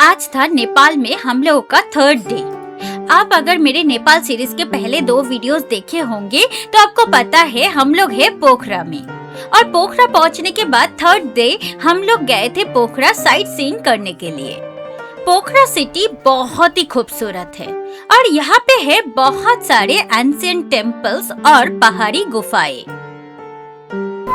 आज था नेपाल में हम लोगों का 3rd डे। आप अगर मेरे नेपाल सीरीज के पहले 2 वीडियोस देखे होंगे तो आपको पता है हम लोग है पोखरा में। और पोखरा पहुंचने के बाद 3rd डे हम लोग गए थे पोखरा साइट सीइंग करने के लिए। पोखरा सिटी बहुत ही खूबसूरत है और यहाँ पे है बहुत सारे एंशिएंट टेम्पल्स और पहाड़ी गुफाएं।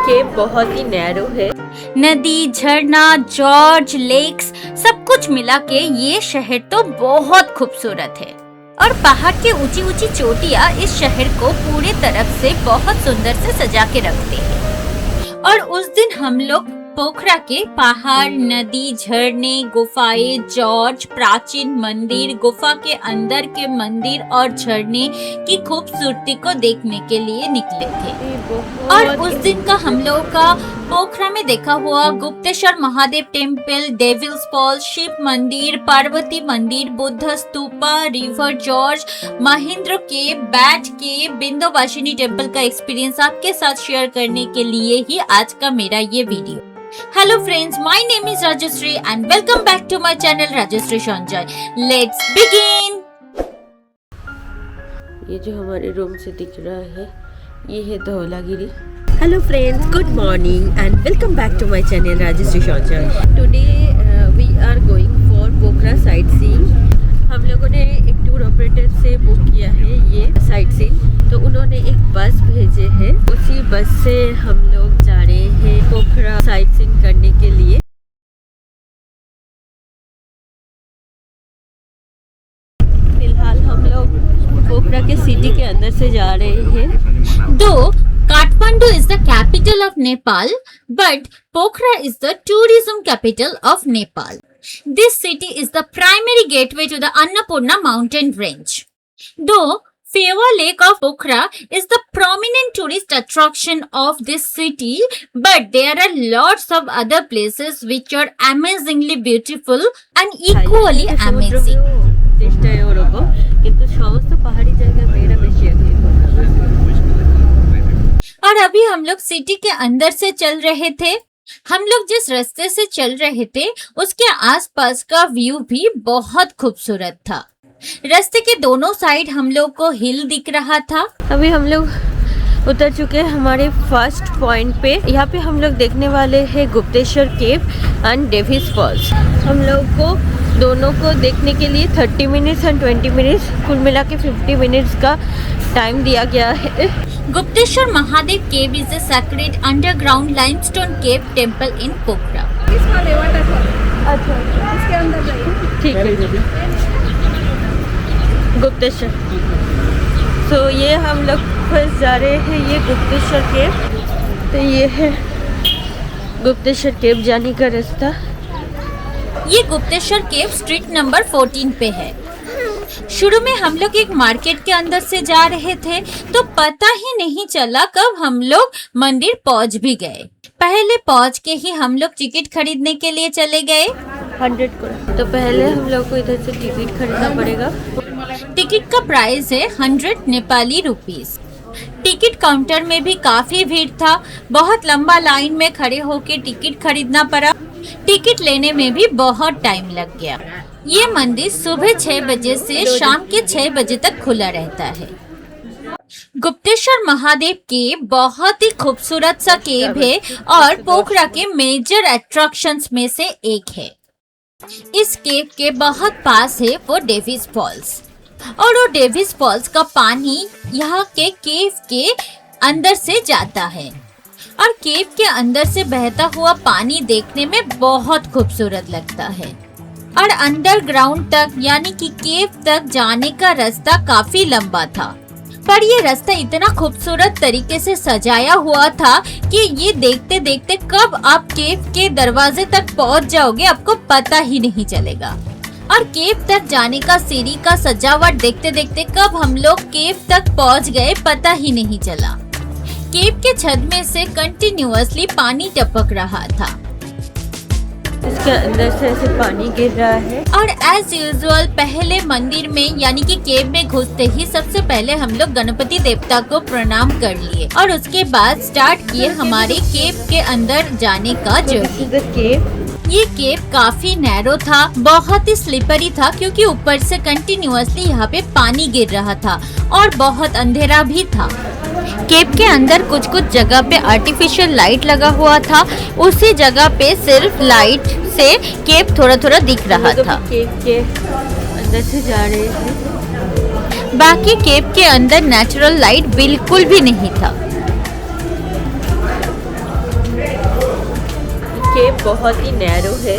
केव बहुत ही नैरो है। नदी, झरना, जॉर्ज, लेक्स सब कुछ मिला के ये शहर तो बहुत खूबसूरत है। और पहाड़ के ऊंची ऊंची चोटियां इस शहर को पूरे तरफ से बहुत सुंदर से सजा के रखते हैं। और उस दिन हम लोग पोखरा के पहाड़, नदी, झरने, गुफाएं, जॉर्ज, प्राचीन मंदिर, गुफा के अंदर के मंदिर और झरने की खूबसूरती को देखने के लिए निकले थे। और उस दिन का हम लोगों का पोखरा में देखा हुआ Gupteshwar Mahadev temple, Devil's Falls, Shiv मंदिर, पार्वती मंदिर, Buddha stupa, river gorge, Mahendra cave, bat cave, Bindhyabasini temple का एक्सपीरियंस आपके साथ शेयर करने के लिए ही आज का मेरा ये video. Hello friends, my name is Rajashree and welcome back to my channel Rajashree Sanjay. Let's begin. ये जो हमारे रूम से दिख रहा है ये है Dhaulagiri. Hello friends, good morning and welcome back to my channel Rajashree Sanjay. Today we are going for Pokhara sightseeing. हम लोगों ने एक टूर ऑपरेटर से बुक किया है ये साइट सीइंग, तो उन्होंने एक बस भेजे हैं। उसी बस से हम लोग जा रहे हैं पोखरा साइट सीइंग करने के लिए। फिलहाल हम लोग पोखरा के सिटी के अंदर से जा रहे हैं। Though Kathmandu is the capital of Nepal, but Pokhara is the tourism capital of Nepal. This city is the primary gateway to the Annapurna mountain range. Though Fewa Lake of Pokhara is the prominent tourist attraction of this city, but there are lots of other places which are amazingly beautiful and equally amazing. और अभी हम लोग city के अंदर से चल रहे थे। हम लोग जिस रास्ते से चल रहे थे उसके आसपास का व्यू भी बहुत खूबसूरत था। रास्ते के दोनों साइड हम लोग को हिल दिख रहा था। अभी हम लोग उतर चुके हैं हमारे फर्स्ट पॉइंट पे। यहाँ पे हम लोग देखने वाले हैं Gupteshwar cave and Devil's Falls. हम लोग को दोनों को देखने के लिए 30 मिनट्स एंड 20 मिनट्स, कुल मिला के 50 मिनट्स का टाइम दिया गया है। गुप्तेश्वर महादेव केव is a sacred underground limestone cave temple in पोखरा। अच्छा, इसके अंदर जाइए। ठीक है। गुप्तेश्वर, तो ये हम लोग फर्स्ट जा रहे हैं ये गुप्तेश्वर केव। तो ये है गुप्तेश्वर केव जाने का रास्ता। ये गुप्तेश्वर केव स्ट्रीट नंबर 14 पे है। शुरू में हम लोग एक मार्केट के अंदर से जा रहे थे तो पता ही नहीं चला कब हम लोग मंदिर पहुंच भी गए। पहले पहुंच के ही हम लोग टिकट खरीदने के लिए चले गए। 100 को तो पहले हम लोग को इधर से टिकट खरीदना पड़ेगा। टिकट का प्राइस है 100 नेपाली रुपीस। टिकट काउंटर में भी काफी भीड़ था, बहुत लंबा लाइन में खड़े होके टिकट खरीदना पड़ा। टिकट लेने में भी बहुत टाइम लग गया। ये मंदिर सुबह 6 बजे से शाम के 6 बजे तक खुला रहता है। गुप्तेश्वर महादेव केव बहुत ही खूबसूरत सा केव है और पोखरा के मेजर अट्रैक्शंस में से एक है। इस केव के बहुत पास है वो डेविल्स फॉल्स और वो डेविल्स फॉल्स का पानी यहाँ के केव के अंदर से जाता है और केव के अंदर से बहता हुआ पानी देखने में बहुत खूबसूरत लगता है। और अंडरग्राउंड तक यानी कि केव तक जाने का रास्ता काफी लंबा था, पर ये रास्ता इतना खूबसूरत तरीके से सजाया हुआ था कि ये देखते देखते कब आप केव के दरवाजे तक पहुंच जाओगे आपको पता ही नहीं चलेगा। और केव तक जाने का सीढ़ी का सजावट देखते देखते कब हम लोग केव तक पहुंच गए पता ही नहीं चला। केव के छत में से कंटिन्यूअसली पानी टपक रहा था। इसके अंदर से ऐसे पानी गिर रहा है। और एज यूजुअल पहले मंदिर में यानी कि केव में घुसते ही सबसे पहले हम लोग गणपति देवता को प्रणाम कर लिए और उसके बाद स्टार्ट किए हमारे केव के अंदर जाने का जर्नी। ये केव काफी नैरो था, बहुत ही स्लिपरी था क्योंकि ऊपर से कंटिन्यूअसली यहाँ पे पानी गिर रहा था और बहुत अंधेरा भी था। केव के अंदर कुछ कुछ जगह पे आर्टिफिशियल लाइट लगा हुआ था, उसी जगह पे सिर्फ लाइट से केव थोड़ा थोड़ा दिख रहा था। केव के अंदर से जा रहे हैं, बाकी केव के अंदर नेचुरल लाइट बिल्कुल भी नहीं था। केव बहुत ही नैरो है।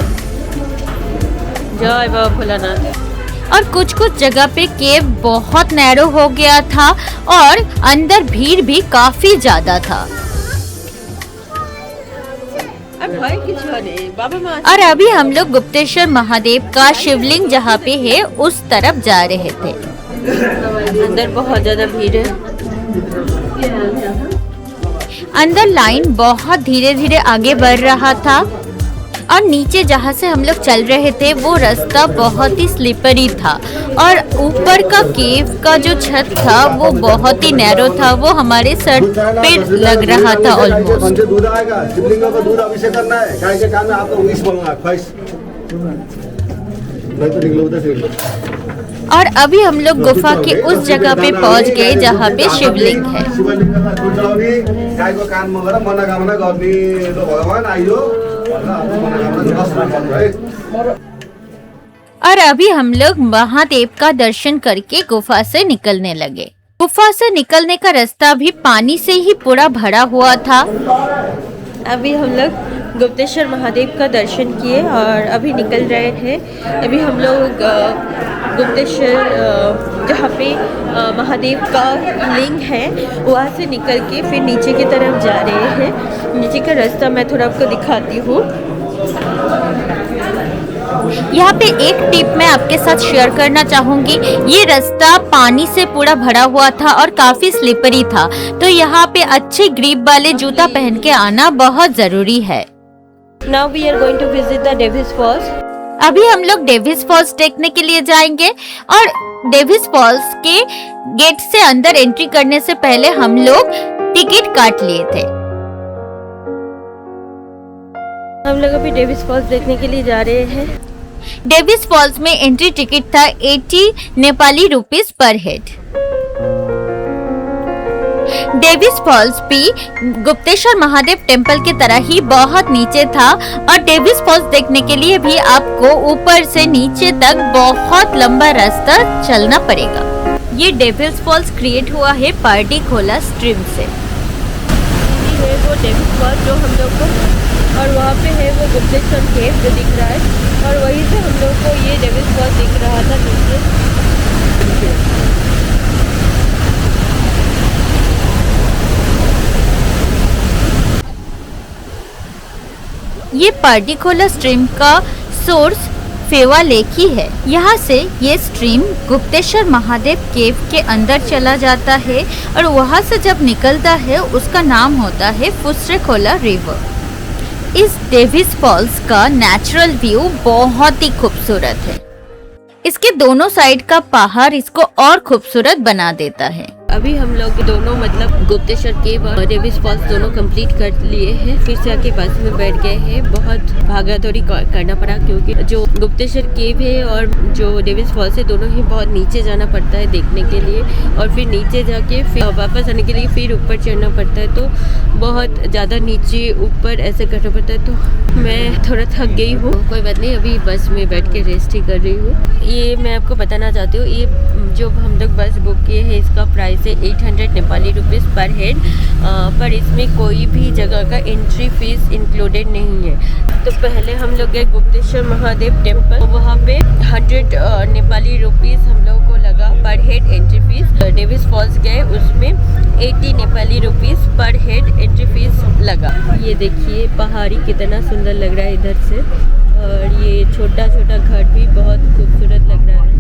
जय बाबा भोलानाथ। और कुछ कुछ जगह पे केव बहुत नैरो हो गया था और अंदर भीड़ भी काफी ज्यादा था। और अभी हम लोग गुप्तेश्वर महादेव का शिवलिंग जहाँ पे है उस तरफ जा रहे थे। अंदर बहुत ज्यादा भीड़ है। अंदर लाइन बहुत धीरे धीरे आगे बढ़ रहा था और नीचे जहाँ से हम लोग चल रहे थे वो रास्ता बहुत ही स्लिपरी था और ऊपर का केव का जो छत था वो बहुत ही नैरो था, वो हमारे सर पे लग रहा था ऑलमोस्ट। दूध आएगा, शिवलिंग का दूध अभिषेक करना है, गाय के कान में आपको विष बोलना ख्वाहिश। नहीं तो निकलो उधर से। और अभी हम लोग गुफा के उस जगह पे पहुंच गए जहाँ पे शिवलिंग है। गाय को कान में मनोकामना गर्ने भगवान आइयो। और अभी हम लोग महादेव का दर्शन करके गुफा से निकलने लगे। गुफा से निकलने का रास्ता भी पानी से ही पूरा भरा हुआ था। अभी हम लोग गुप्तेश्वर महादेव का दर्शन किए और अभी निकल रहे हैं। अभी हम लोग गुप्तेश्वर जहाँ पे महादेव का लिंग है वहाँ से निकल के फिर नीचे की तरफ जा रहे हैं। नीचे का रास्ता मैं थोड़ा आपको दिखाती हूँ। यहाँ पे एक टिप मैं आपके साथ शेयर करना चाहूंगी। ये रास्ता पानी से पूरा भरा हुआ था और काफी स्लिपरी था, तो यहाँ पे अच्छे ग्रिप वाले जूता पहन के आना बहुत जरूरी है। Now we are going to visit the Davis Falls. अभी हम लोग डेविस फॉल्स देखने के लिए जाएंगे और डेविस फॉल्स के गेट से अंदर एंट्री करने से पहले हम लोग टिकट काट लिए थे। हम लोग अभी डेविस फॉल्स देखने के लिए जा रहे हैं। डेविस फॉल्स में एंट्री टिकट था 80 नेपाली रुपीस पर हेड। डेविस फॉल्स भी गुप्तेश्वर महादेव टेम्पल की तरह ही बहुत नीचे था और डेविस फॉल्स देखने के लिए भी आपको ऊपर से नीचे तक बहुत लंबा रास्ता चलना पड़ेगा। ये डेविस फॉल्स क्रिएट हुआ है पारडीखोला स्ट्रीम से। ये है वो डेविस फॉल्स जो हम लोग को, और वहाँ पे है वो गुप्तेश्वर केव जो दिख रहा है और वहीं से हम लोग को ये डेविस फॉल्स दिख रहा था नीचे। ये पारडीखोला स्ट्रीम का सोर्स फेवा लेक ही है। यहाँ से ये स्ट्रीम गुप्तेश्वर महादेव केव के अंदर चला जाता है और वहाँ से जब निकलता है उसका नाम होता है फुस्रेखोला रिवर। इस डेविस फॉल्स का नेचुरल व्यू बहुत ही खूबसूरत है। इसके दोनों साइड का पहाड़ इसको और खूबसूरत बना देता है। अभी हम लोग दोनों मतलब गुप्तेश्वर केव और डेविस फॉल्स दोनों कंप्लीट कर लिए हैं। फिर से आके बस में बैठ गए हैं। बहुत भागा दौड़ी करना पड़ा क्योंकि जो गुप्तेश्वर केव है और जो डेविस फॉल्स है दोनों ही बहुत नीचे जाना पड़ता है देखने के लिए, और फिर नीचे जाके फिर वापस आने के लिए फिर ऊपर चढ़ना पड़ता है, तो बहुत ज़्यादा नीचे ऊपर ऐसे करना पड़ता है। तो मैं थोड़ा थक गई हूँ, कोई बात नहीं, अभी बस में बैठ के रेस्ट ही कर रही हूँ। ये मैं आपको बताना चाहती हूँ, ये जो हम लोग बस बुक किए हैं इसका प्राइस है 800 नेपाली रुपीज़ पर हेड, पर इसमें कोई भी जगह का एंट्री फीस इंक्लूडेड नहीं है। तो पहले हम लोग गए गुप्तेश्वर महादेव टेम्पल, वहाँ पे 100 नेपाली रुपीज़ हम लोग को लगा पर head entry fees. Davis false गए उसमें 80 नेपाली रुपीज़ पर हेड एंट्री फीस लगा। ये देखिए पहाड़ी कितना सुंदर लग रहा है इधर से, और ये छोटा छोटा घर भी बहुत खूबसूरत लग रहा है।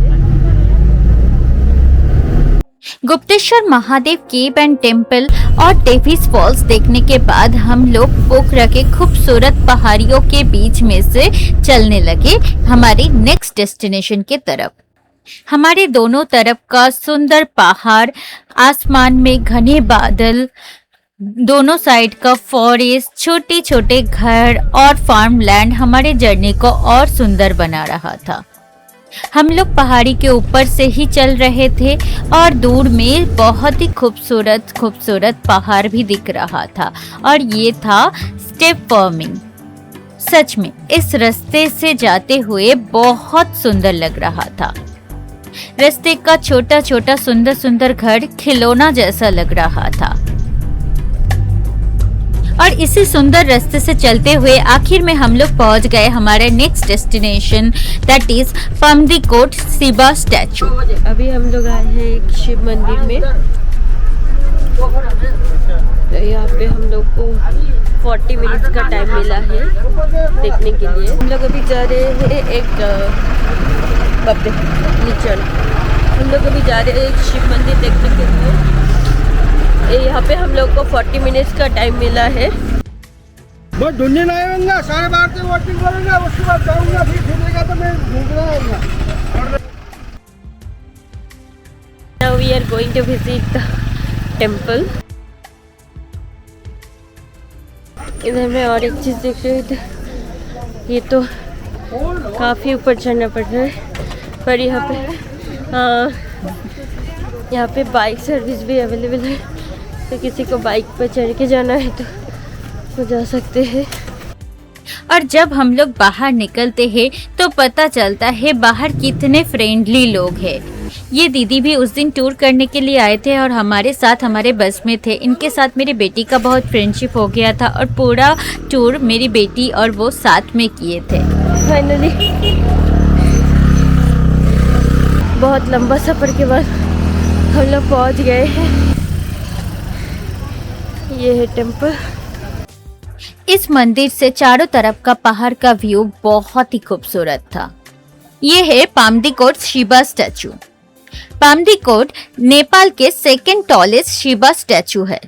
Gupteshwar Mahadev cave and temple और डेविस फॉल्स देखने के बाद हम लोग पोखरा के खूबसूरत पहाड़ियों के बीच में से चलने लगे हमारे नेक्स्ट डेस्टिनेशन के तरफ। हमारे दोनों तरफ का सुंदर पहाड़, आसमान में घने बादल, दोनों साइड का फॉरेस्ट, छोटे छोटे घर और फार्म लैंड हमारे जर्नी को और सुंदर बना रहा था। हम लोग पहाड़ी के ऊपर से ही चल रहे थे और दूर में बहुत ही खूबसूरत खूबसूरत पहाड़ भी दिख रहा था और ये था स्टेप फॉर्मिंग। सच में इस रास्ते से जाते हुए बहुत सुंदर लग रहा था। रास्ते का छोटा छोटा सुंदर सुंदर घर खिलौना जैसा लग रहा था और इसी सुंदर रास्ते से चलते हुए आखिर में हम लोग पहुंच गए हमारे next destination, that is Pumdikot Shiva statue. अभी हम लोग आए हैं एक शिव मंदिर में। तो यहाँ पे हम लोग को 40 मिनट्स का टाइम मिला है देखने के लिए। हम लोग अभी जा रहे हैं एक नीचे हम लोग अभी जा रहे हैं एक शिव मंदिर देखने के लिए। यहाँ पे हम लोग को 40 मिनट्स का टाइम मिला है। बस ढूंढने लाएगा, 12:30 से वोटिंग करूंगा, उसके बाद जाऊंगा, फिर छूटेगा तो मैं ढूंढना आऊंगा। Now we are going to visit the temple. इधर मैं और एक चीज़ देख रही थी, ये तो काफ़ी ऊपर चढ़ना पड़ रहा है, पर यहाँ पे बाइक सर्विस भी अवेलेबल है, तो किसी को बाइक पर चढ़ के जाना है तो वो जा सकते हैं। और जब हम लोग बाहर निकलते हैं तो पता चलता है बाहर कितने फ्रेंडली लोग हैं। ये दीदी भी उस दिन टूर करने के लिए आए थे और हमारे साथ हमारे बस में थे। इनके साथ मेरी बेटी का बहुत फ्रेंडशिप हो गया था और पूरा टूर मेरी बेटी और वो साथ में किए थे। फाइनली बहुत लंबा सफ़र के बाद हम लोग पहुँच गए हैं। ये है टेम्पल। इस मंदिर से चारों तरफ का पहाड़ का व्यू बहुत ही खूबसूरत था। ये है पमदीकोट शिवा स्टैचू। पमदीकोट नेपाल के सेकंड टॉलेस्ट शिवा स्टैचू है।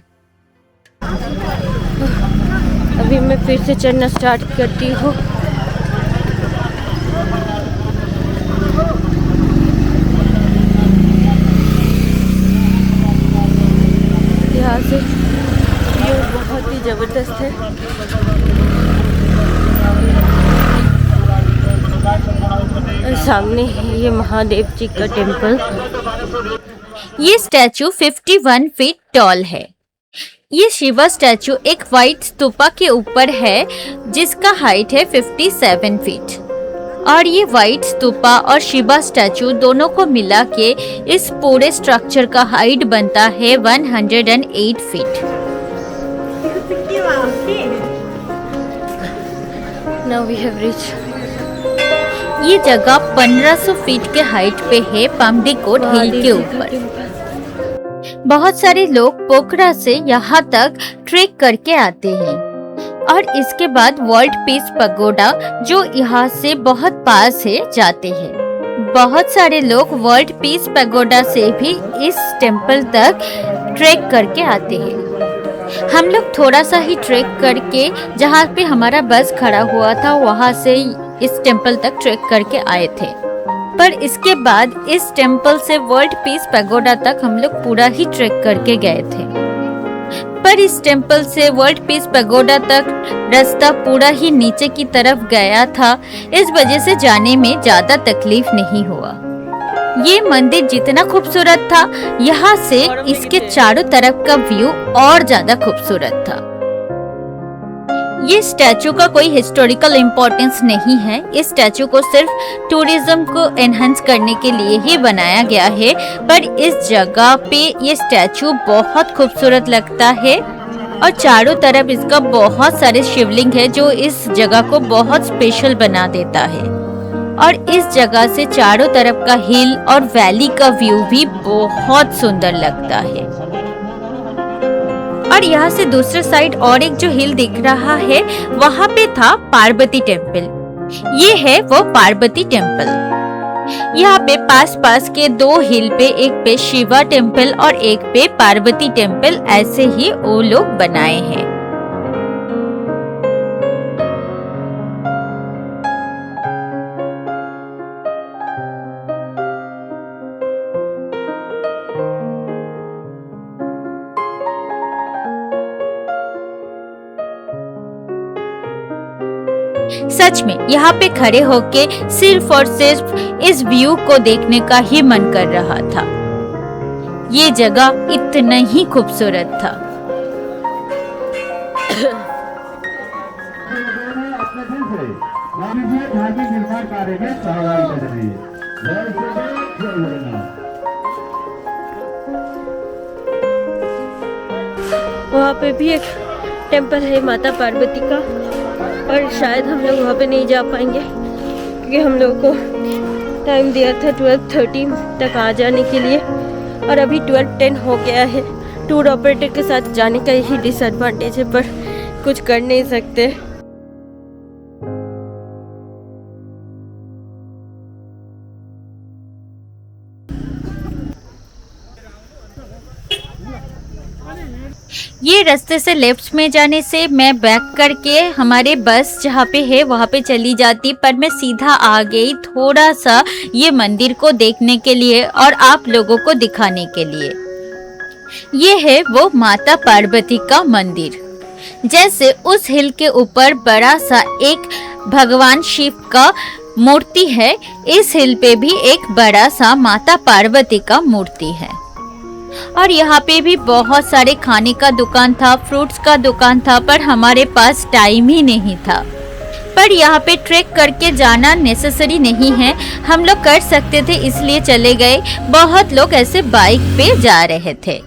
अभी मैं फिर से चढ़ना स्टार्ट करती हूँ। यहाँ से व्यू बहुत ही ज़बरदस्त है। और सामने ये महादेव जी का टेम्पल। ये स्टैचू 51 फीट टॉल है। ये शिवा स्टैचू एक वाइट स्तूपा के ऊपर है जिसका हाइट है 57 फीट और ये वाइट स्तूपा और शिवा स्टैचू दोनों को मिला के इस पूरे स्ट्रक्चर का हाइट बनता है 108 feet. Now we have reached। ये जगह 1500 फीट के हाइट पे है पमदीकोट हिल के ऊपर। बहुत सारे लोग पोखरा से यहाँ तक ट्रेक करके आते हैं और इसके बाद वर्ल्ड पीस पगोडा जो यहाँ से बहुत पास है जाते हैं। बहुत सारे लोग वर्ल्ड पीस पगोडा से भी इस टेम्पल तक ट्रेक करके आते हैं। हम लोग थोड़ा सा ही ट्रेक करके जहाँ पे हमारा बस खड़ा हुआ था वहाँ से इस टेम्पल तक ट्रेक करके आए थे, पर इसके बाद इस टेम्पल से वर्ल्ड पीस पैगोडा तक हम लोग पूरा ही ट्रेक करके गए थे। पर इस टेम्पल से वर्ल्ड पीस पैगोडा तक रास्ता पूरा ही नीचे की तरफ गया था, इस वजह से जाने में ज्यादा तकलीफ नहीं हुआ। ये मंदिर जितना खूबसूरत था, यहाँ से इसके चारों तरफ का व्यू और ज्यादा खूबसूरत था। ये स्टैचू का कोई हिस्टोरिकल इम्पोर्टेंस नहीं है। इस स्टैचू को सिर्फ टूरिज्म को एनहांस करने के लिए ही बनाया गया है, पर इस जगह पे ये स्टैचू बहुत खूबसूरत लगता है और चारों तरफ इसका बहुत सारे शिवलिंग है जो इस जगह को बहुत स्पेशल बना देता है। और इस जगह से चारों तरफ का हिल और वैली का व्यू भी बहुत सुंदर लगता है। और यहाँ से दूसरे साइड और एक जो हिल दिख रहा है वहाँ पे था पार्वती टेम्पल। ये है वो पार्वती टेम्पल। यहाँ पे पास के दो हिल पे, एक पे शिवा टेम्पल और एक पे पार्वती टेम्पल, ऐसे ही वो लोग बनाए हैं। सच में यहाँ पे खड़े होके सिर्फ और सिर्फ इस व्यू को देखने का ही मन कर रहा था। ये जगह इतना ही खूबसूरत था। वहाँ पे भी एक टेम्पल है माता पार्वती का, पर शायद हम लोग वहाँ पे नहीं जा पाएंगे क्योंकि हम लोगों को टाइम दिया था 12:30 तक आ जाने के लिए, और अभी 12:10 हो गया है। टूर ऑपरेटर के साथ जाने का यही डिसएडवांटेज है, पर कुछ कर नहीं सकते। ये रास्ते से लेफ्ट में जाने से मैं बैक करके हमारे बस जहाँ पे है वहाँ पे चली जाती, पर मैं सीधा आ गई थोड़ा सा ये मंदिर को देखने के लिए और आप लोगों को दिखाने के लिए। ये है वो माता पार्वती का मंदिर। जैसे उस हिल के ऊपर बड़ा सा एक भगवान शिव का मूर्ति है, इस हिल पे भी एक बड़ा सा माता पार्वती का मूर्ति है। और यहाँ पे भी बहुत सारे खाने का दुकान था, फ्रूट्स का दुकान था, पर हमारे पास टाइम ही नहीं था। पर यहाँ पे ट्रेक करके जाना नेसेसरी नहीं है, हम लोग कर सकते थे इसलिए चले गए। बहुत लोग ऐसे बाइक पे जा रहे थे।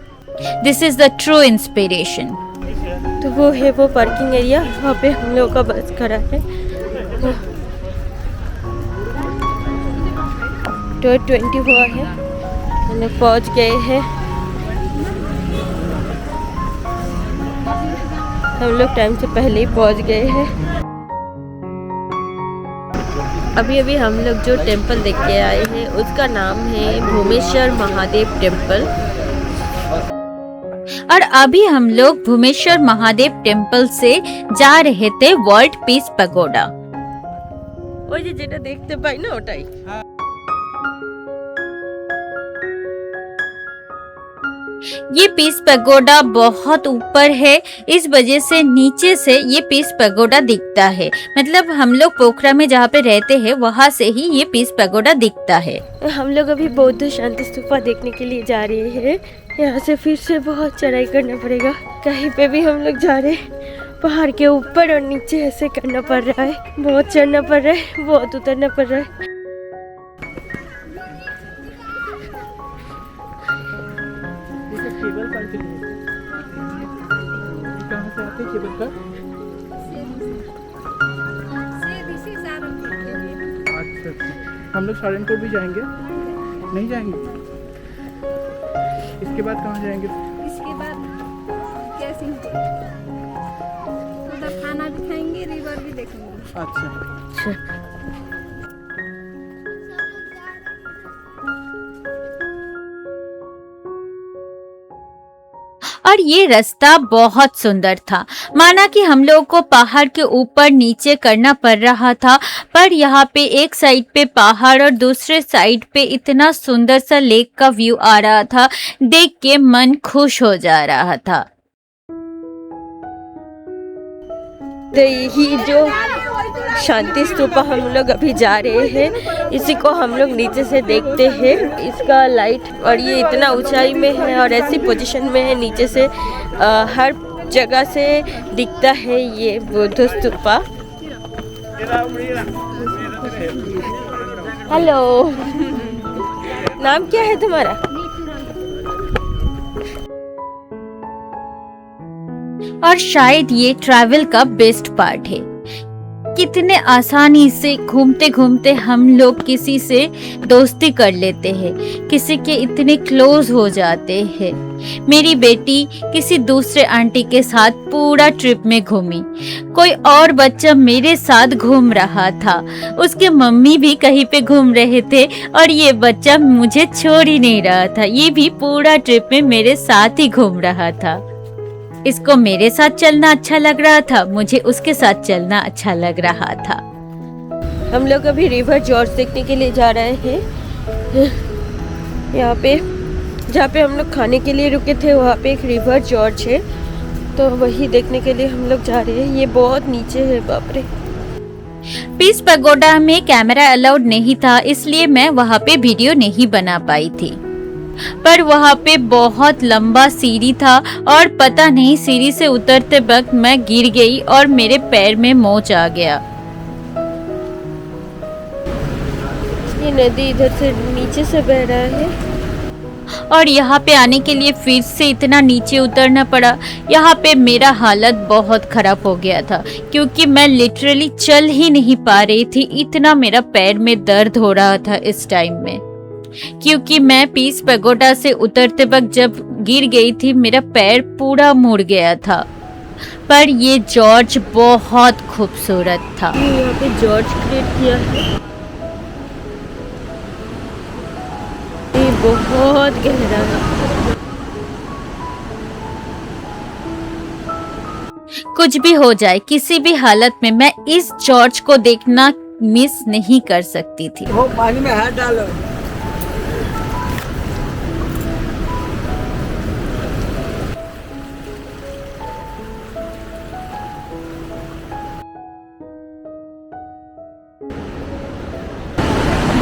This is the true inspiration. तो वो है वो पार्किंग एरिया, वहाँ पे हम लोगों का बस खड़ा है। 12:20 हुआ है, हम लोग पहुँच गए हैं। हम लोग टाइम से पहले ही पहुंच गए हैं। अभी अभी हम लोग जो टेंपल देख के आए हैं उसका नाम है भूमेश्वर महादेव टेंपल। और अभी हम लोग भूमेश्वर महादेव टेंपल से जा रहे थे वर्ल्ड पीस पैगोडा। ওই যে যেটা দেখতে পাই না ওটাই। ये पीस पैगोडा बहुत ऊपर है, इस वजह से नीचे से ये पीस पैगोडा दिखता है। मतलब हम लोग पोखरा में जहाँ पे रहते हैं वहाँ से ही ये पीस पैगोडा दिखता है। हम लोग अभी बौद्ध शांति स्तूपा देखने के लिए जा रहे हैं। यहाँ से फिर से बहुत चढ़ाई करना पड़ेगा। कहीं पे भी हम लोग जा रहे हैं पहाड़ के ऊपर और नीचे ऐसे करना पड़ रहा है। बहुत चढ़ना पड़ रहा है, बहुत उतरना पड़ रहा है। हम लोग सारनपुर भी जाएंगे, नहीं जाएंगे? इसके बाद कहाँ जाएंगे? इसके बाद कैसे उधर खाना भी खाएंगे, रिवर भी देखेंगे। अच्छा। और ये रास्ता बहुत सुंदर था। माना कि हम लोगों को पहाड़ के ऊपर नीचे करना पड़ रहा था, पर यहाँ पे एक साइड पे पहाड़ और दूसरे साइड पे इतना सुंदर सा लेक का व्यू आ रहा था, देख के मन खुश हो जा रहा था। तो यही जो शांति स्तूपा हम लोग अभी जा रहे हैं, इसी को हम लोग नीचे से देखते हैं। इसका लाइट, और ये इतना ऊंचाई में है और ऐसी पोजीशन में है, नीचे से हर जगह से दिखता है ये बौद्ध स्तूपा। हेलो, नाम क्या है तुम्हारा? और शायद ये ट्रैवल का बेस्ट पार्ट है। कितने आसानी से घूमते घूमते हम लोग किसी से दोस्ती कर लेते हैं, किसी के इतने क्लोज हो जाते हैं। मेरी बेटी किसी दूसरे आंटी के साथ पूरा ट्रिप में घूमी, कोई और बच्चा मेरे साथ घूम रहा था, उसके मम्मी भी कहीं पे घूम रहे थे और ये बच्चा मुझे छोड़ ही नहीं रहा था। ये भी पूरा ट्रिप में मेरे साथ ही घूम रहा था। इसको मेरे साथ चलना अच्छा लग रहा था, मुझे उसके साथ चलना अच्छा लग रहा था। हम लोग अभी रिवर जॉर्ज देखने के लिए जा रहे हैं। यहाँ पे जहाँ पे हम लोग खाने के लिए रुके थे वहाँ पे एक रिवर जॉर्ज है, तो वही देखने के लिए हम लोग जा रहे हैं। ये बहुत नीचे है, बाप रे। पीस पगोडा में कैमरा अलाउड नहीं था, इसलिए मैं वहाँ पे वीडियो नहीं बना पाई थी। पर वहाँ पे बहुत लंबा सीढ़ी था और पता नहीं सीढ़ी से उतरते वक्त मैं गिर गई और मेरे पैर में मोच आ गया। ये नदी इधर से नीचे से बह रहा है और यहाँ पे आने के लिए फिर से इतना नीचे उतरना पड़ा। यहाँ पे मेरा हालत बहुत खराब हो गया था क्योंकि मैं लिटरली चल ही नहीं पा रही थी, इतना मेरा पैर में दर्द हो रहा था इस टाइम में। क्योंकि मैं पीस पगोडा से उतरते वक्त जब गिर गई थी मेरा पैर पूरा मुड़ गया था। पर ये जॉर्ज बहुत खूबसूरत था। यहाँ पे जॉर्ज क्रिएट किया है। ये बहुत गहरा है। कुछ भी हो जाए, किसी भी हालत में मैं इस जॉर्ज को देखना मिस नहीं कर सकती थी। वो पानी में हाथ डालो।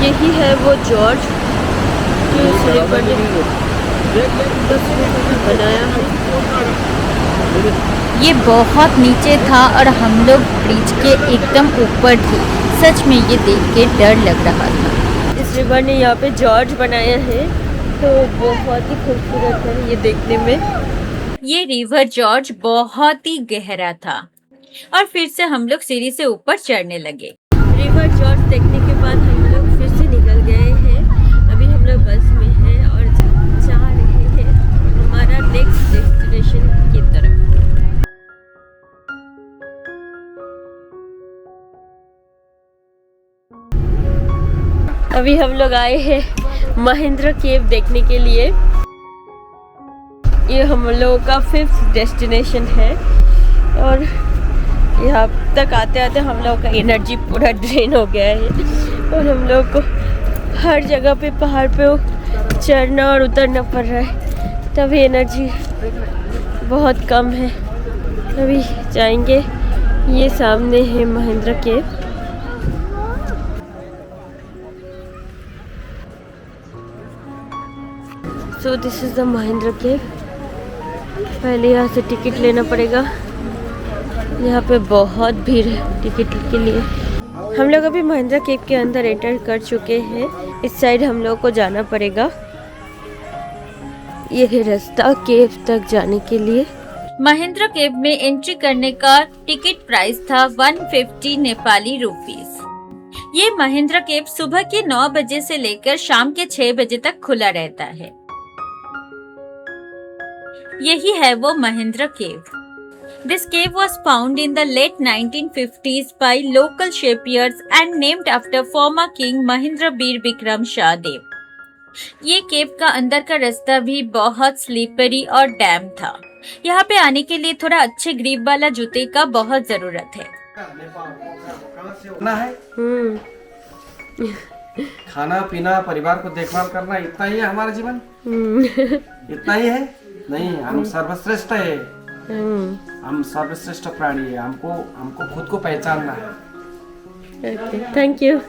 यही है वो जॉर्ज जो इस रिवर ने बनाया है। ये बहुत नीचे था और हम लोग ब्रिज के एकदम ऊपर थे। सच में ये देख के डर लग रहा था। इस रिवर ने यहाँ पे जॉर्ज बनाया है, तो बहुत ही खूबसूरत है ये देखने में। ये रिवर जॉर्ज बहुत ही गहरा था और फिर से हम लोग सीढ़ी से ऊपर चढ़ने लगे। रिवर जॉर्ज देखने के बाद हम लोग फिर से निकल गए हैं। अभी हम लोग बस में हैं और जा रहे हैं हमारा नेक्स्ट डेस्टिनेशन की तरफ। अभी हम लोग आए हैं महेंद्र केव देखने के लिए। ये हम लोगों का 5th डेस्टिनेशन है और यहाँ तक आते आते हम लोग का एनर्जी पूरा ड्रेन हो गया है और हम लोग को हर जगह पे पहाड़ पे चढ़ना और उतरना पड़ रहा है, तभी एनर्जी बहुत कम है। अभी जाएंगे, ये सामने है Mahendra cave. So this is the Mahendra cave. पहले यहाँ से टिकट लेना पड़ेगा। यहाँ पे बहुत भीड़ है टिकट के लिए। हम लोग अभी महेंद्र केव के अंदर एंटर कर चुके हैं। इस साइड हम लोग को जाना पड़ेगा। ये है रास्ता केव तक जाने के लिए। महेंद्र केव में एंट्री करने का टिकट प्राइस था 150 नेपाली रुपीस। ये महेंद्र केव सुबह के 9 बजे से लेकर शाम के 6 बजे तक खुला रहता है। यही है वो महेंद्र केव। This cave was found in the late 1950s by local shepherds and named after former king Mahendra Bir Bikram Shah Dev। ये केव का अंदर का रास्ता भी बहुत स्लीपरी और डैम था। यहाँ पे आने के लिए थोड़ा अच्छे ग्रिप वाला जूते का बहुत जरूरत है। ना है खाना पीना, परिवार को देखभाल करना, इतना ही है हमारा जीवन। इतना ही है नहीं, हम सर्वश्रेष्ठ है। हम सर्वश्रेष्ठ प्राणी है। हमको खुद को पहचानना है। Thank you.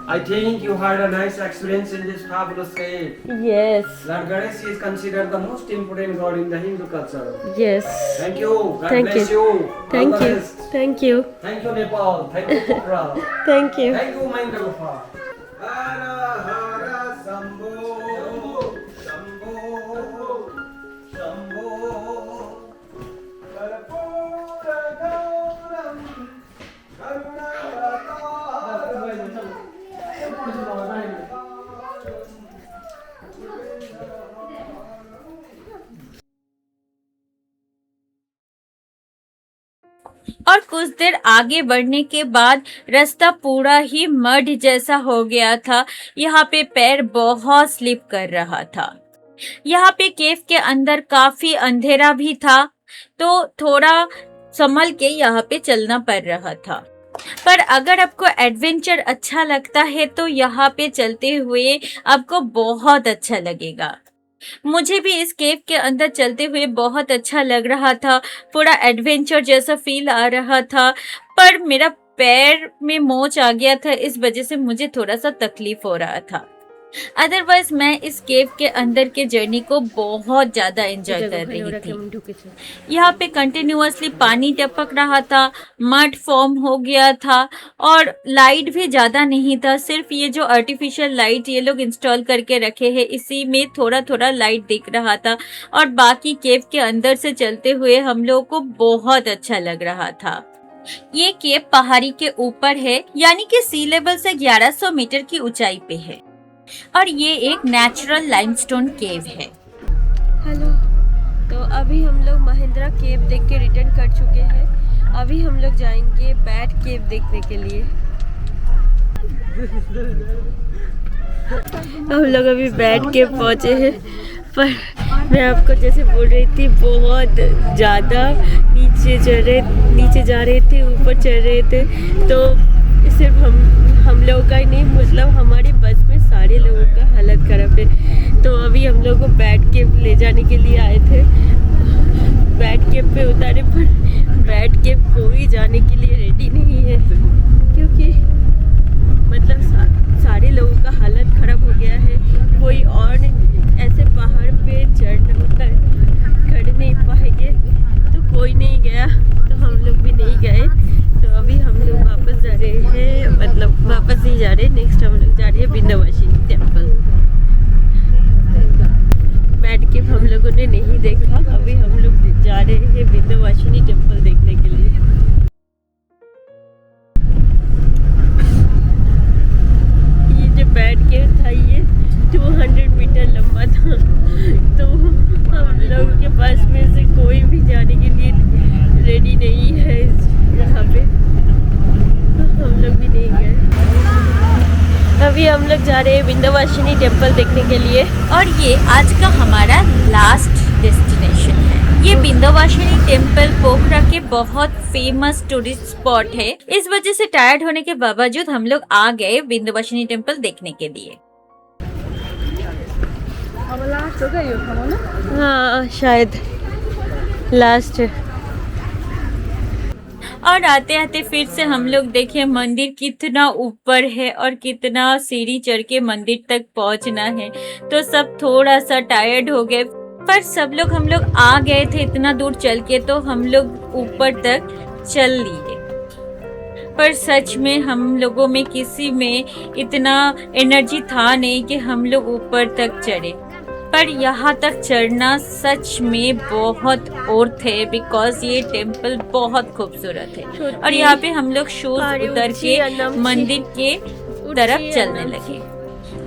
I think you had a nice experience in this fabulous cave. Yes. Lord Ganesh is considered the most important god in the Hindu culture. Yes. Thank you. God Thank bless you. you. Thank All the you. best. Thank you. Thank you Nepal. Thank you Pokhara. Thank you. Thank you Mahendra Gufa. Hara Hara Shambho Shambho Shambho Karpura Gauram और कुछ देर आगे बढ़ने के बाद रास्ता पूरा ही mud जैसा हो गया था। यहाँ पे पैर बहुत स्लिप कर रहा था। यहाँ पे केव के अंदर काफी अंधेरा भी था, तो थोड़ा संभल के यहाँ पे चलना पड़ रहा था। पर अगर आपको एडवेंचर अच्छा लगता है तो यहाँ पे चलते हुए आपको बहुत अच्छा लगेगा। मुझे भी इस केव के अंदर चलते हुए बहुत अच्छा लग रहा था। पूरा एडवेंचर जैसा फील आ रहा था। पर मेरा पैर में मोच आ गया था, इस वजह से मुझे थोड़ा सा तकलीफ हो रहा था। अदरवाइज मैं इस केव के अंदर के जर्नी को बहुत ज्यादा एंजॉय कर रही थी। यहाँ पे कंटिन्यूअसली पानी टपक रहा था, मड फॉर्म हो गया था और लाइट भी ज्यादा नहीं था। सिर्फ ये जो आर्टिफिशियल लाइट ये लोग इंस्टॉल करके रखे हैं, इसी में थोड़ा थोड़ा लाइट दिख रहा था और बाकी केव के अंदर से चलते हुए हम लोग को बहुत अच्छा लग रहा था। ये केव पहाड़ी के ऊपर है, यानी कि सी लेवल से 1100 मीटर की ऊंचाई पे है और ये एक नेचुरल लाइमस्टोन केव है। हेलो, तो अभी हम लोग महिंद्रा केव देख के रिटर्न कर चुके हैं। अभी हम लोग जाएंगे बैट केव देखने के लिए। हम लोग अभी बैट केव पहुंचे हैं, पर मैं आपको जैसे बोल रही थी बहुत ज़्यादा नीचे जा रहे थे, ऊपर चढ़ रहे थे। तो सिर्फ हम लोगों का ही नहीं, मतलब हमारी बस में सारे लोगों का हालत ख़राब है। तो अभी हम लोग को बैट केव ले जाने के लिए आए थे। बैट केव पे उतारे, पर बैट केव कोई जाने के लिए रेडी नहीं है, क्योंकि मतलब सारे लोगों का हालत ख़राब हो गया है। कोई और ऐसे पहाड़ पे चढ़ नहीं पाएंगे, तो कोई नहीं गया, तो हम लोग भी नहीं गए। तो अभी हम लोग वापस जा रहे हैं, मतलब वापस नहीं जा रहे, नेक्स्ट हम लोग जा रहे हैं विंध्यवासिनी टेम्पल। बैठ के हम लोगों ने नहीं देखा, अभी हम लोग जा रहे हैं विंध्यवासिनी टेम्पल देखने के लिए। ये जो बैठ के था ये 200 मीटर लंबा था, तो हम लोगों के पास में से कोई भी जाने के लिए रेडी नहीं है यहाँ पे, तो हम लोग भी नहीं गए। अभी हम लोग जा रहे हैं विंध्यवासिनी टेम्पल देखने के लिए और ये आज का हमारा लास्ट डेस्टिनेशन है। ये विंध्यवासिनी टेम्पल पोखरा के बहुत फेमस टूरिस्ट स्पॉट है। इस वजह से टायर्ड होने के बावजूद हम लोग आ गए विंध्यवासिनी टेम्पल देखने के लिए। अब लास्ट होगा ये खाना ना? हाँ शायद लास्ट है। और आते आते फिर से हम लोग देखे मंदिर कितना ऊपर है और कितना सीढ़ी चढ़ के मंदिर तक पहुंचना है, तो सब थोड़ा सा टायर्ड हो गए। पर हम लोग आ गए थे इतना दूर चल के, तो हम लोग ऊपर तक चल लिए। पर सच में हम लोगों में किसी में इतना एनर्जी था नहीं कि हम लोग ऊपर तक चढ़े। पर यहाँ तक चढ़ना सच में बहुत वर्थ है, बिकॉज ये टेम्पल बहुत खूबसूरत है। और यहाँ पे हम लोग शूज उतर के मंदिर के तरफ चलने लगे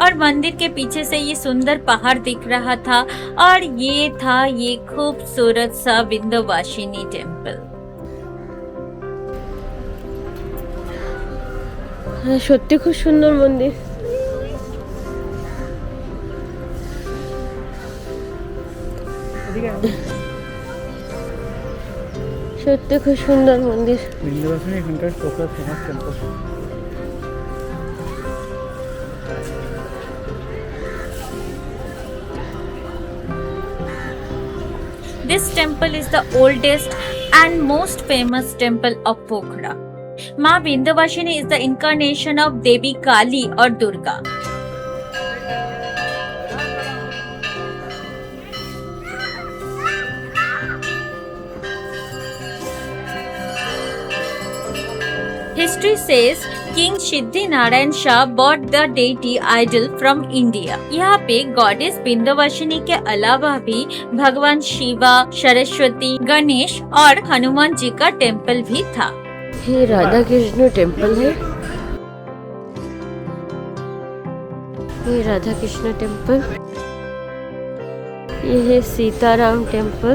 और मंदिर के पीछे से ये सुंदर पहाड़ दिख रहा था और ये था ये खूबसूरत सा विंध्यवासिनी टेम्पल। সত্যি খুব সুন্দর মন্দির। সত্যি খুব সুন্দর মন্দির। विंध्यवासिनी एखानकार Pokhara famous temple. This temple is the oldest and most famous temple of Pokhara. माँ Vindhyavasini is the incarnation of देवी काली और Durga. History says King Siddhi Narayan Shah bought the deity idol from India. यहाँ पे गॉडेस विंध्यवासिनी के अलावा भी भगवान शिवा, सरस्वती, गणेश और हनुमान जी का टेम्पल भी था। ये राधा कृष्ण टेम्पल है। ये राधा कृष्ण टेम्पल, ये है सीताराम टेम्पल,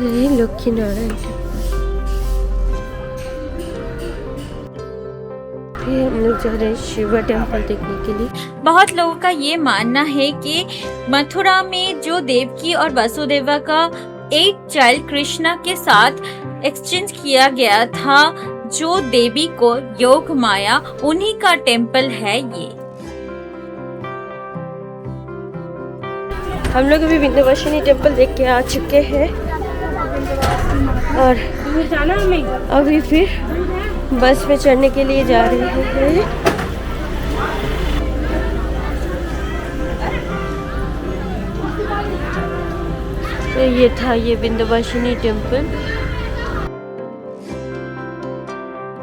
ये लक्ष्मी नारायण टेम्पल। हम लोग जा रहे हैं शिवा टेम्पल देखने के लिए। बहुत लोगों का ये मानना है कि मथुरा में जो देवकी और वसुदेवा का एक चाइल्ड कृष्णा के साथ एक्सचेंज किया गया था, जो देवी को योग माया, उन्हीं का टेम्पल है ये। हम लोग अभी विंध्यवासिनी टेम्पल देख के आ चुके हैं। और अभी फिर बस पे चढ़ने के लिए जा रहे हैं। तो ये था ये विंध्यवासिनी टेम्पल।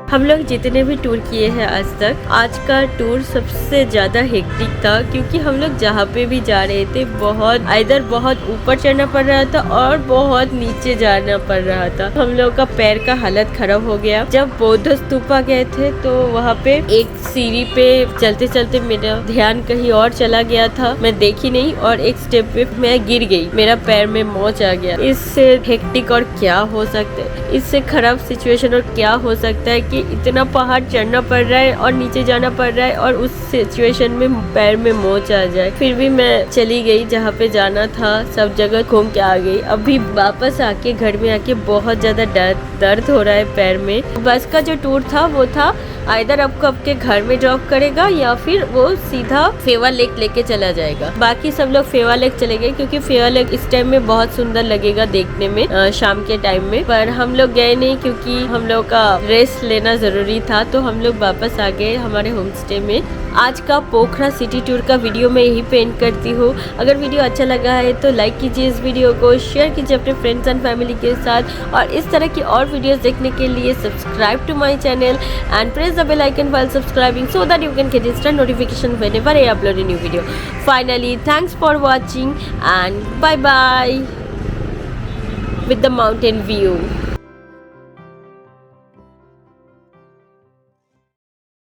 हम लोग जितने भी टूर किए हैं आज तक, आज का टूर सबसे ज़्यादा हेक्टिक था, क्योंकि हम लोग जहाँ पे भी जा रहे थे बहुत ऊपर चढ़ना पड़ रहा था और बहुत नीचे जाना पड़ रहा था। हम लोग का पैर का हालत खराब हो गया। जब बौद्ध स्तूपा गए थे तो वहाँ पे एक सीढ़ी पे चलते चलते मेरा ध्यान कहीं और चला गया था, मैं देखी नहीं और एक स्टेप पे मैं गिर गई, मेरा पैर में मोच आ गया। इससे हेक्टिक और क्या हो सकता है, इससे खराब सिचुएशन और क्या हो सकता है कि इतना पहाड़ चढ़ना पड़ रहा है और नीचे जाना पड़ रहा है और उस सिचुएशन में पैर में मोच आ जाए। फिर भी मैं चली गई जहाँ पे जाना था, सब जगह घूम के आ गई। अभी वापस आके घर में आके बहुत ज्यादा दर्द हो रहा है पैर में। बस का जो टूर था वो था आइदर आपको आपके घर में ड्रॉप करेगा या फिर वो सीधा फेवा लेक लेके चला जाएगा। बाकी सब लोग फेवा लेक चले गए, क्योंकि फेवा लेक इस टाइम में बहुत सुंदर लगेगा देखने में, शाम के टाइम में। पर हम लोग गए नहीं क्योंकि हम लोग का रेस्ट लेना जरूरी था, तो हम लोग वापस आ गए हमारे होम स्टे में। आज का पोखरा सिटी टूर का वीडियो मैं यही पे एंड करती हूँ। अगर वीडियो अच्छा लगा है तो लाइक कीजिए इस वीडियो को, शेयर कीजिए अपने फ्रेंड्स एंड फैमिली के साथ, और इस तरह की और वीडियोस देखने के लिए subscribe to my channel and press the bell icon while subscribing so that you can get instant notification whenever I upload a new video. Finally, thanks for watching and bye bye with the mountain view.